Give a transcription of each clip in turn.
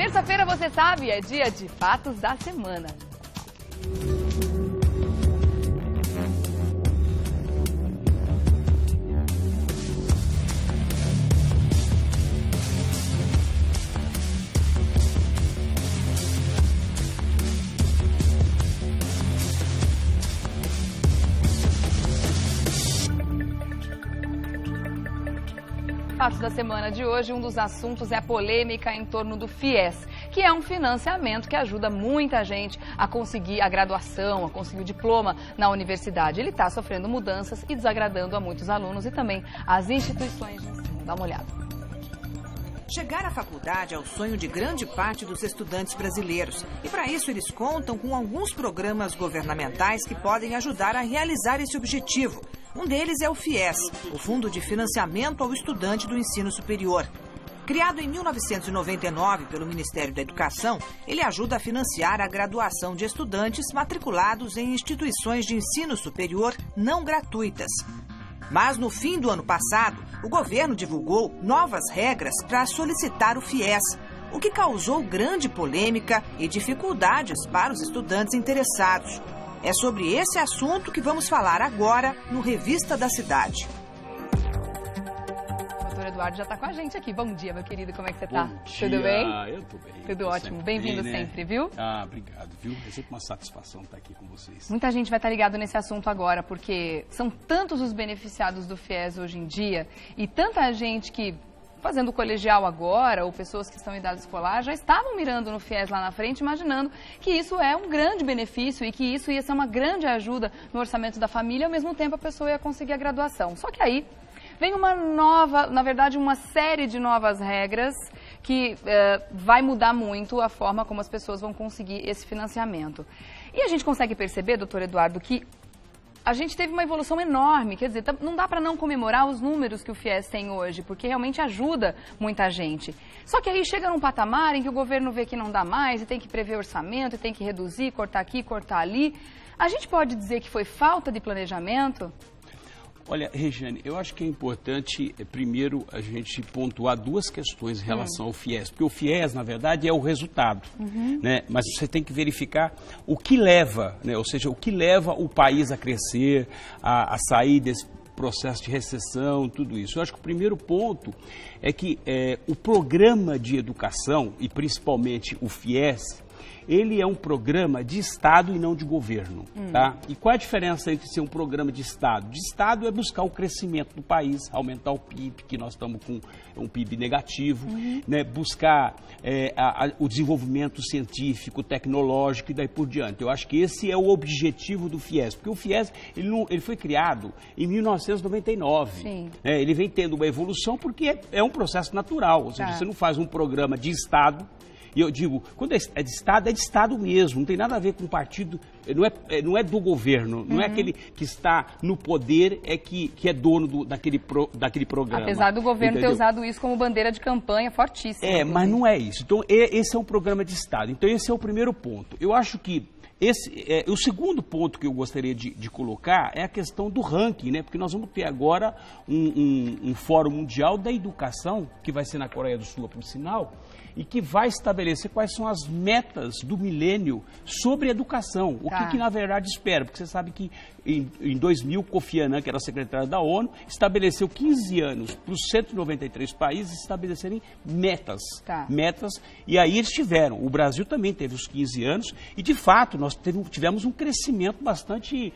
Terça-feira, você sabe, é dia de Fatos da Semana. Fatos da semana de hoje, um dos assuntos é a polêmica em torno do FIES, que é um financiamento que ajuda muita gente a conseguir a graduação, a conseguir o diploma na universidade. Ele está sofrendo mudanças e desagradando a muitos alunos e também às instituições de ensino. Dá uma olhada. Chegar à faculdade é o sonho de grande parte dos estudantes brasileiros. E para isso eles contam com alguns programas governamentais que podem ajudar a realizar esse objetivo. Um deles é o FIES, o Fundo de Financiamento ao Estudante do Ensino Superior. Criado em 1999 pelo Ministério da Educação, ele ajuda a financiar a graduação de estudantes matriculados em instituições de ensino superior não gratuitas. Mas no fim do ano passado, o governo divulgou novas regras para solicitar o FIES, o que causou grande polêmica e dificuldades para os estudantes interessados. É sobre esse assunto que vamos falar agora no Revista da Cidade. O doutor Eduardo já está com a gente aqui. Bom dia, meu querido. Como é que você está? Tudo bem? Eu estou bem. Tudo ótimo. Bem-vindo sempre, viu? Obrigado, viu? É sempre uma satisfação estar aqui com vocês. Muita gente vai estar ligado nesse assunto agora, porque são tantos os beneficiados do FIES hoje em dia e tanta gente que, fazendo o colegial agora, ou pessoas que estão em idade escolar, já estavam mirando no FIES lá na frente, imaginando que isso é um grande benefício e que isso ia ser uma grande ajuda no orçamento da família, ao mesmo tempo a pessoa ia conseguir a graduação. Só que aí vem uma nova, na verdade, uma série de novas regras que vai mudar muito a forma como as pessoas vão conseguir esse financiamento. E a gente consegue perceber, doutor Eduardo, que a gente teve uma evolução enorme, quer dizer, não dá para não comemorar os números que o FIES tem hoje, porque realmente ajuda muita gente. Só que aí chega num patamar em que o governo vê que não dá mais e tem que prever orçamento, e tem que reduzir, cortar aqui, cortar ali. A gente pode dizer que foi falta de planejamento? Olha, Regiane, eu acho que é importante, primeiro, a gente pontuar duas questões em relação ao FIES. Porque o FIES, na verdade, é o resultado, né? Mas você tem que verificar o que leva, né? Ou seja, o que leva o país a crescer, a sair desse processo de recessão, tudo isso. Eu acho que o primeiro ponto é que o programa de educação, e principalmente o FIES, ele é um programa de Estado e não de governo, tá? E qual a diferença entre ser um programa de Estado? De Estado é buscar o crescimento do país, aumentar o PIB, que nós estamos com um PIB negativo, né? Buscar o desenvolvimento científico, tecnológico e daí por diante. Eu acho que esse é o objetivo do FIES, porque o FIES ele foi criado em 1999. Sim. Ele vem tendo uma evolução porque é um processo natural, ou seja, você não faz um programa de Estado. E eu digo, quando é de Estado mesmo, não tem nada a ver com partido, não é do governo, não é aquele que está no poder que é dono daquele programa. Apesar do governo ter usado isso como bandeira de campanha fortíssima. Mas não é isso. Então, esse é um programa de Estado. Então, esse é o primeiro ponto. Eu acho que o segundo ponto que eu gostaria de colocar é a questão do ranking, né? Porque nós vamos ter agora um Fórum Mundial da Educação, que vai ser na Coreia do Sul, por sinal, e que vai estabelecer quais são as metas do milênio sobre educação. O que na verdade espera, porque você sabe que em 2000, Kofi Annan, que era secretário da ONU, estabeleceu 15 anos para os 193 países estabelecerem metas. Metas, e aí eles tiveram. O Brasil também teve os 15 anos e, de fato, nós tivemos um crescimento bastante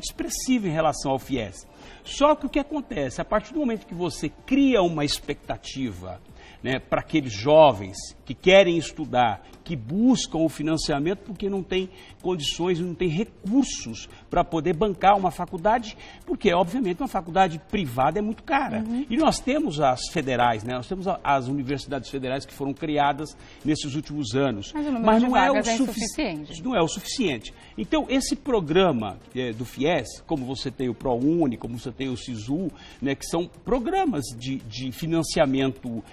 expressivo em relação ao FIES. Só que o que acontece? A partir do momento que você cria uma expectativa, né, para aqueles jovens que querem estudar, que buscam o financiamento porque não tem condições, não tem recursos para poder bancar uma faculdade, porque, obviamente, uma faculdade privada é muito cara. E nós temos as federais, né? Nós temos as universidades federais que foram criadas nesses últimos anos. Mas não é o suficiente. Não é o suficiente. Então, esse programa do FIES, como você tem o ProUni, como você tem o SISU, né, que são programas de financiamento,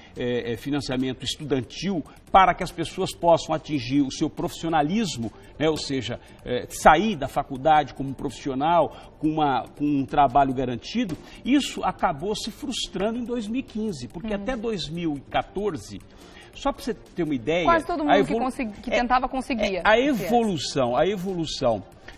financiamento estudantil para que as pessoas possam atingir o seu profissionalismo, né, ou seja, sair da faculdade como profissional, com um trabalho garantido, isso acabou se frustrando em 2015, porque até 2014 Só para você ter uma ideia... Quase todo mundo que tentava conseguia. A evolução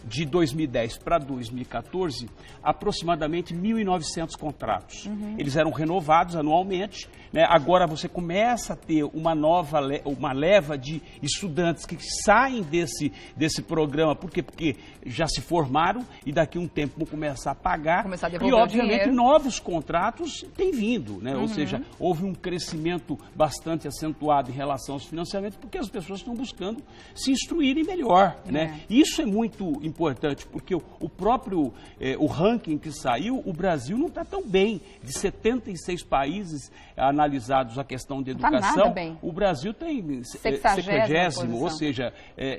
de 2010 para 2014, aproximadamente 1.900 contratos. Eles eram renovados anualmente, né? Agora você começa a ter uma leva de estudantes que saem desse programa, por quê? Porque já se formaram e daqui a um tempo vão começar a pagar. Começar a devolver e, obviamente, o dinheiro. Novos contratos têm vindo, né? Ou seja, houve um crescimento bastante acentuado em relação aos financiamentos, porque as pessoas estão buscando se instruírem melhor, né? Isso é muito importante, porque o próprio o ranking que saiu, o Brasil não está tão bem. De 76 países analisados a questão de educação, tá nada bem. O Brasil tem 60º, ou seja,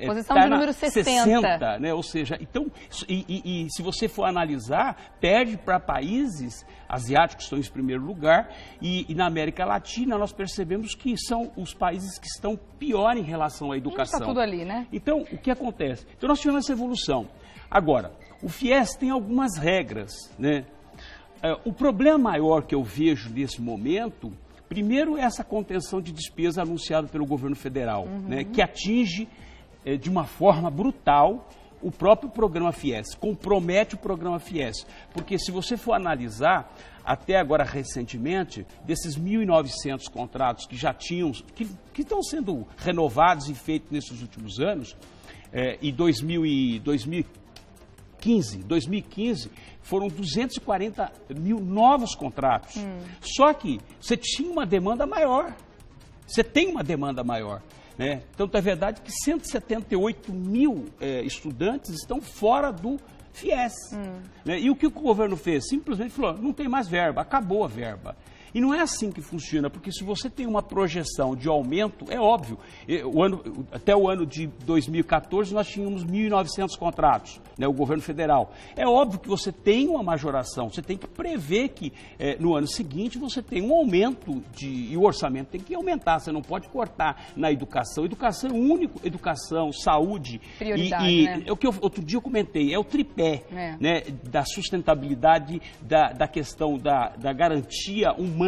posição tá de número 60, né? Ou seja, então, e se você for analisar, perde para países asiáticos que estão em primeiro lugar, e na América Latina nós percebemos que são os países que estão pior em relação à educação. Está tudo ali, né? Então, o que acontece? Então, nós tivemos essa evolução. Agora, o FIES tem algumas regras, né? O problema maior que eu vejo nesse momento, primeiro, é essa contenção de despesa anunciada pelo governo federal, né? Que atinge de uma forma brutal o próprio programa FIES, compromete o programa FIES, porque se você for analisar, até agora recentemente, desses 1.900 contratos que já tinham, que estão sendo renovados e feitos nesses últimos anos, e 2015 foram 240 mil novos contratos. Só que você tinha uma demanda maior, você tem uma demanda maior. Né? Então, é verdade que 178 mil estudantes estão fora do FIES. Né? E o que o governo fez? Simplesmente falou, não tem mais verba, acabou a verba. E não é assim que funciona, porque se você tem uma projeção de aumento, é óbvio, até o ano de 2014 nós tínhamos 1.900 contratos, né, o governo federal. É óbvio que você tem uma majoração, você tem que prever que no ano seguinte você tem um aumento e o orçamento tem que aumentar, você não pode cortar na educação. Educação é único, educação, saúde. Prioridade, né? É o que outro dia eu comentei, é o tripé, né, da sustentabilidade, da questão da garantia humana,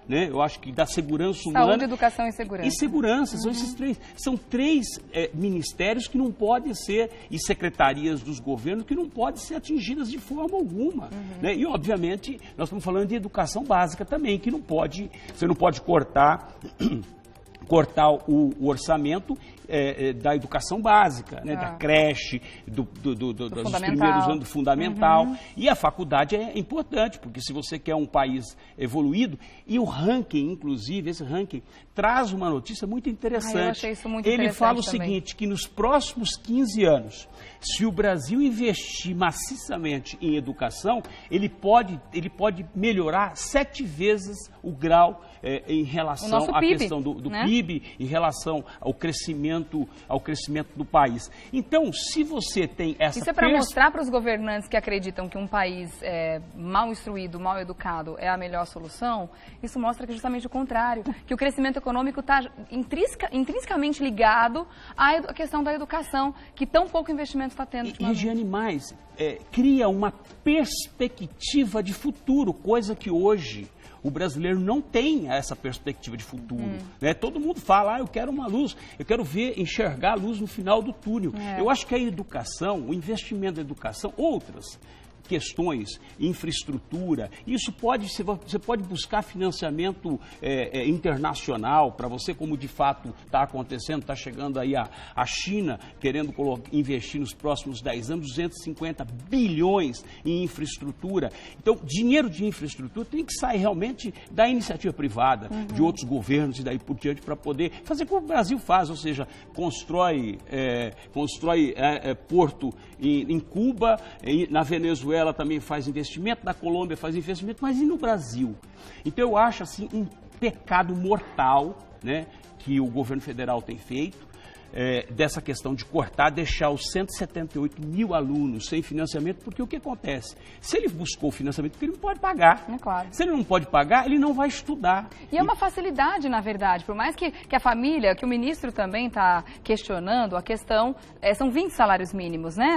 né? Eu acho que da segurança humana. Saúde, educação e segurança. E segurança, são esses três. São três ministérios que não podem ser, e secretarias dos governos que não podem ser atingidas de forma alguma. Né? E, obviamente, nós estamos falando de educação básica também, que não pode, você não pode cortar o orçamento da educação básica, né, da creche, dos primeiros anos do fundamental. E a faculdade é importante, porque se você quer um país evoluído, e o ranking, inclusive, esse ranking traz uma notícia muito interessante. Eu achei isso muito Ele interessante fala o também. seguinte, que nos próximos 15 anos, se o Brasil investir maciçamente em educação, ele pode melhorar 7 vezes o grau em relação à questão do né? PIB, em relação ao crescimento do país. Então, se você tem essa... Isso é para mostrar para os governantes que acreditam que um país mal instruído, mal educado é a melhor solução, isso mostra que é justamente o contrário, que o crescimento econômico está intrinsecamente ligado à questão da educação, que tão pouco investimento está tendo. E Regiane, mais, cria uma perspectiva de futuro, coisa que hoje o brasileiro não tem essa perspectiva de futuro. Né? Todo mundo fala, eu quero uma luz, eu quero enxergar a luz no final do túnel. Eu acho que a educação, o investimento da educação, outras questões, infraestrutura, isso você pode buscar financiamento internacional para você, como de fato está acontecendo, está chegando aí a China querendo investir nos próximos 10 anos 250 bilhões em infraestrutura. Então, dinheiro de infraestrutura tem que sair realmente da iniciativa privada, de outros governos e daí por diante, para poder fazer como o Brasil faz, ou seja, constrói porto em Cuba, na Venezuela também faz investimento, na Colômbia faz investimento, mas e no Brasil? Então eu acho assim um pecado mortal, né, que o governo federal tem feito. dessa questão de cortar, deixar os 178 mil alunos sem financiamento, porque o que acontece? Se ele buscou financiamento, ele não pode pagar. É claro. Se ele não pode pagar, ele não vai estudar. E é uma facilidade, na verdade, por mais que a família, que o ministro também está questionando a questão, são 20 salários mínimos, né?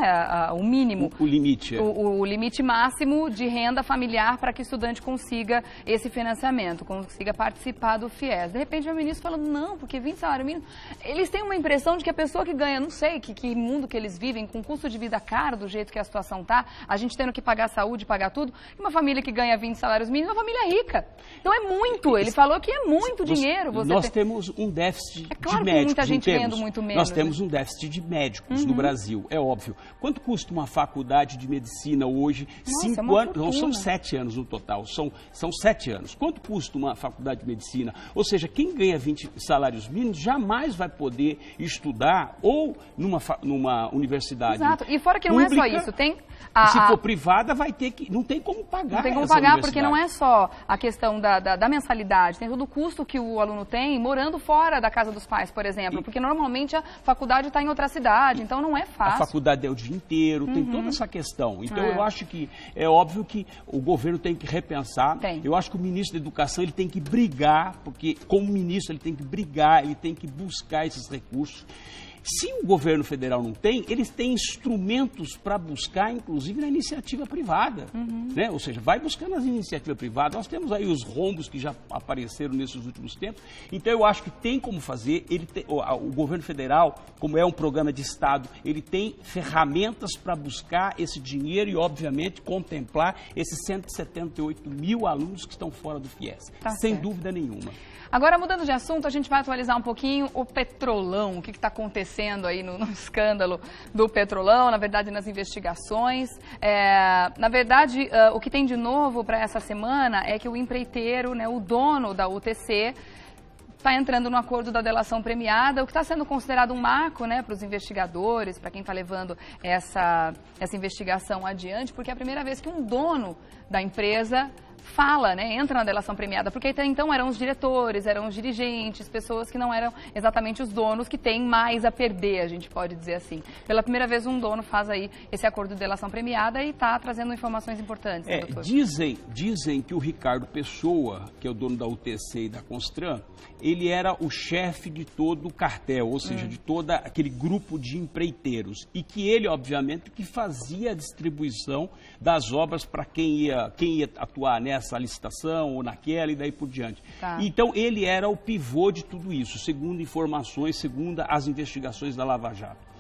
O mínimo. O limite. O limite máximo de renda familiar para que o estudante consiga esse financiamento, consiga participar do FIES. De repente, o ministro falando, não, porque 20 salários mínimos, eles têm uma impressão de que a pessoa que ganha, não sei que mundo que eles vivem, com custo de vida caro do jeito que a situação tá, a gente tendo que pagar saúde, pagar tudo, e uma família que ganha 20 salários mínimos, uma família rica. Então é muito, ele falou que é muito dinheiro. Nós temos um déficit é claro de que médicos. Muita gente ganhando muito menos. Nós temos um déficit de médicos no Brasil, é óbvio. Quanto custa uma faculdade de medicina hoje? Nossa, 5 anos, não, são 7 anos no total, são 7 anos. Quanto custa uma faculdade de medicina? Ou seja, quem ganha 20 salários mínimos jamais vai poder estudar ou numa universidade. Exato. E fora que não pública, é só isso, tem se for privada, vai ter que. Não tem como pagar. Não tem como pagar, porque não é só a questão da mensalidade, tem todo o custo que o aluno tem morando fora da casa dos pais, por exemplo. Porque normalmente a faculdade está em outra cidade, então não é fácil. A faculdade é o dia inteiro, tem toda essa questão. Então eu acho que é óbvio que o governo tem que repensar. Eu acho que o ministro da Educação ele tem que brigar, porque como ministro ele tem que brigar, ele tem que buscar esses recursos. Se o governo federal não tem, eles têm instrumentos para buscar, inclusive, na iniciativa privada. Né? Ou seja, vai buscando nas iniciativas privadas. Nós temos aí os rombos que já apareceram nesses últimos tempos. Então, eu acho que tem como fazer. O governo federal, como é um programa de Estado, ele tem ferramentas para buscar esse dinheiro e, obviamente, contemplar esses 178 mil alunos que estão fora do FIES. Sem dúvida nenhuma. Agora, mudando de assunto, a gente vai atualizar um pouquinho o Petrolão, o que está acontecendo aí no escândalo do Petrolão, na verdade, nas investigações. Na verdade, o que tem de novo para essa semana é que o empreiteiro, né, o dono da UTC, está entrando no acordo da delação premiada, o que está sendo considerado um marco, né, para os investigadores, para quem está levando essa investigação adiante, porque é a primeira vez que um dono da empresa fala, né, entra na delação premiada, porque até então eram os diretores, eram os dirigentes, pessoas que não eram exatamente os donos, que têm mais a perder, a gente pode dizer assim. Pela primeira vez um dono faz aí esse acordo de delação premiada e está trazendo informações importantes, né, doutor? Dizem que o Ricardo Pessoa, que é o dono da UTC e da Constran, ele era o chefe de todo o cartel, ou seja, de todo aquele grupo de empreiteiros, e que ele, obviamente, que fazia a distribuição das obras para quem ia atuar nessa licitação ou naquela e daí por diante. Então, ele era o pivô de tudo isso, segundo informações, segundo as investigações da Lava Jato.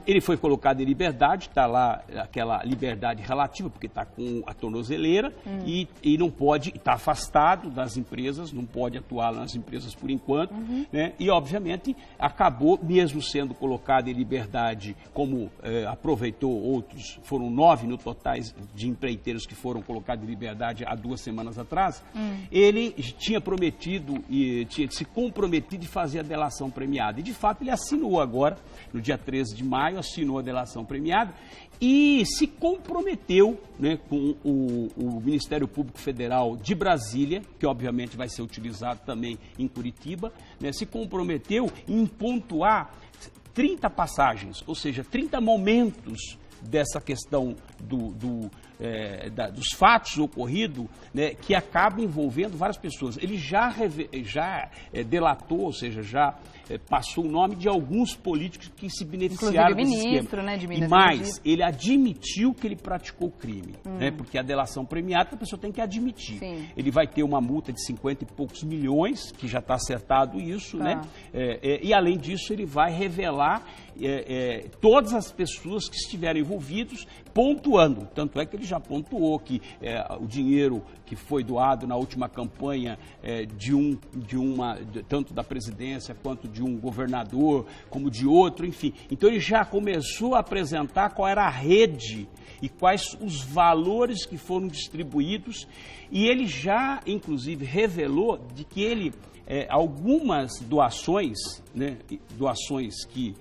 Ele foi colocado em liberdade, está lá aquela liberdade relativa, porque está com a tornozeleira e não pode, está afastado das empresas, não pode atuar nas empresas por enquanto, né? E obviamente acabou, mesmo sendo colocado em liberdade, como aproveitou outros, foram 9 no totais de empreiteiros que foram colocados em liberdade há 2 semanas atrás, ele tinha prometido e tinha se comprometido de fazer a delação premiada. E de fato ele assinou agora, no dia 13 de maio, assinou a delação premiada e se comprometeu, né, com o Ministério Público Federal de Brasília, que obviamente vai ser utilizado também em Curitiba, né, se comprometeu em pontuar 30 passagens, ou seja, 30 momentos dessa questão dos fatos ocorridos, né, que acaba envolvendo várias pessoas. Ele já delatou, ou seja, já passou o nome de alguns políticos que se beneficiaram desse esquema. Né, de Minas, e mais, ele admitiu que ele praticou o crime, né, porque a delação premiada a pessoa tem que admitir. Sim. Ele vai ter uma multa de 50 e poucos milhões, que já está acertado isso, né, e além disso ele vai revelar todas as pessoas que estiveram envolvidos, pontuando. Tanto é que ele já pontuou que o dinheiro que foi doado na última campanha tanto da presidência quanto de um governador, como de outro, enfim. Então ele já começou a apresentar qual era a rede e quais os valores que foram distribuídos, e ele já, inclusive, revelou de que ele, algumas doações, né, doações que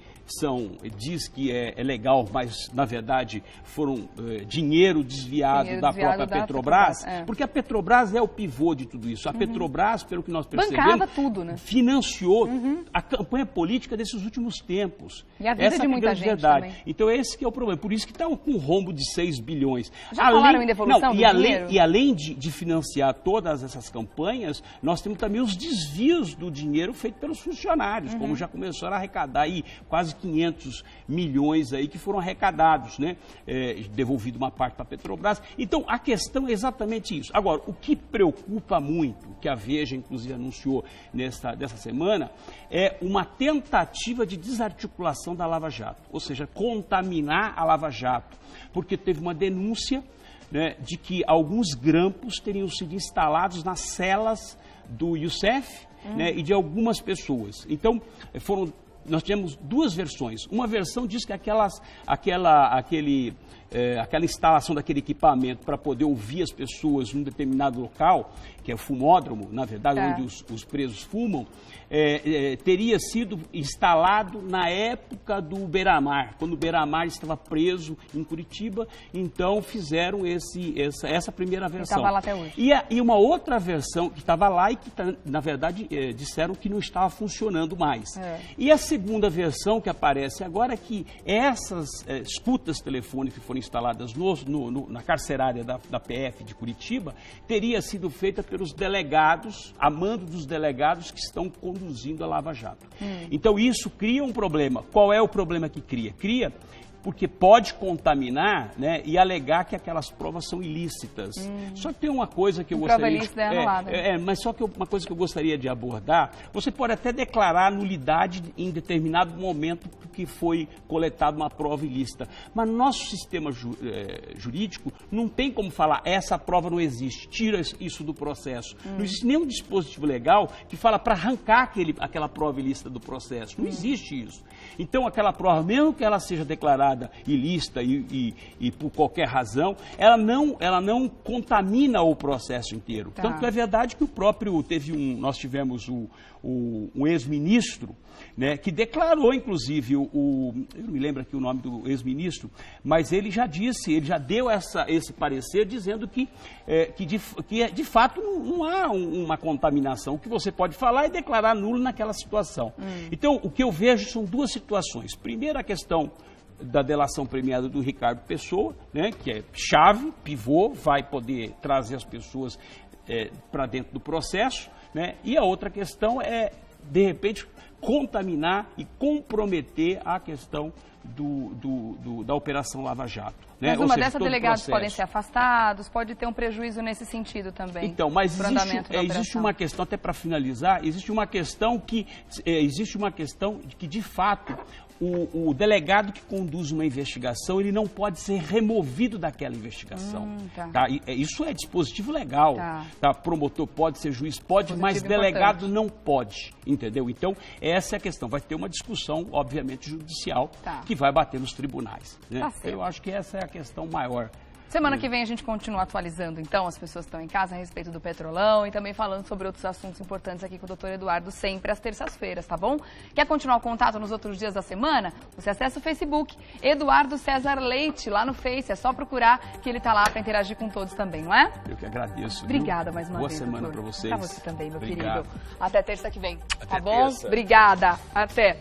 diz que é legal, mas na verdade foram dinheiro desviado da própria Petrobras, porque a Petrobras é o pivô de tudo isso. A Petrobras, pelo que nós percebemos, bancava tudo, né? Financiou a campanha política desses últimos tempos. E a vida de muita gente também. Então esse que é o problema. Por isso que está com um rombo de 6 bilhões. Já falaram em devolução do dinheiro? E além de financiar todas essas campanhas, nós temos também os desvios do dinheiro feito pelos funcionários, como já começaram a arrecadar aí quase 500 milhões aí que foram arrecadados, né? Devolvido uma parte para a Petrobras. Então, a questão é exatamente isso. Agora, o que preocupa muito, que a Veja, inclusive, anunciou dessa semana, é uma tentativa de desarticulação da Lava Jato, ou seja, contaminar a Lava Jato, porque teve uma denúncia, né, de que alguns grampos teriam sido instalados nas celas do Youssef, né, e de algumas pessoas. Então, nós tivemos duas versões. Uma versão diz que aquela instalação daquele equipamento para poder ouvir as pessoas num determinado local, que é o fumódromo, na verdade, onde os presos fumam, teria sido instalado na época do Beiramar, quando o Beiramar estava preso em Curitiba. Então fizeram essa primeira versão. Estava lá até hoje. E uma outra versão que estava lá e que, na verdade, disseram que não estava funcionando mais. E a segunda versão que aparece agora é que essas escutas telefônicas que foram instaladas na carcerária da PF de Curitiba teria sido feita pelos delegados, a mando dos delegados que estão conduzindo a Lava Jato. Então isso cria um problema. Qual é o problema que cria? Cria porque pode contaminar, né, e alegar que aquelas provas são ilícitas. Só que tem uma coisa que eu gostaria mas só que uma coisa que eu gostaria de abordar, você pode até declarar nulidade em determinado momento que foi coletada uma prova ilícita, mas no nosso sistema jurídico não tem como falar essa prova não existe, tira isso do processo. Não existe nenhum dispositivo legal que fala para arrancar aquela prova ilícita do processo. Não existe isso. Então aquela prova, mesmo que ela seja declarada ilícita e por qualquer razão, ela não contamina o processo inteiro. Tanto é verdade que nós tivemos um ex-ministro, né, que declarou, inclusive, eu não me lembro aqui o nome do ex-ministro, mas ele já deu esse parecer dizendo que de fato não há uma contaminação. O que você pode falar é declarar nulo naquela situação. Então, o que eu vejo são duas situações. Primeiro, a questão da delação premiada do Ricardo Pessoa, né, que é chave, pivô, vai poder trazer as pessoas para dentro do processo, né, e a outra questão é, de repente, contaminar e comprometer a questão da Operação Lava Jato. Né? Mas uma dessas, delegados podem ser afastados, pode ter um prejuízo nesse sentido também. Então, mas existe uma questão, até para finalizar, existe uma questão que, de fato, o delegado que conduz uma investigação, ele não pode ser removido daquela investigação. Tá? Isso é dispositivo legal. Tá? Promotor pode, ser juiz pode, mas delegado não pode, entendeu? Então, essa é a questão. Vai ter uma discussão, obviamente, judicial, que vai bater nos tribunais. Né? Eu acho que essa é a questão maior. Semana que vem a gente continua atualizando, então, as pessoas que estão em casa a respeito do Petrolão e também falando sobre outros assuntos importantes aqui com o Dr. Eduardo, sempre às terças-feiras, tá bom? Quer continuar o contato nos outros dias da semana? Você acessa o Facebook, Eduardo César Leite, lá no Face. É só procurar que ele tá lá para interagir com todos também, não é? Eu que agradeço. Obrigada mais uma vez, Boa semana para vocês. Para você também, meu querido. Até terça que vem, tá bom? Terça. Obrigada. Até.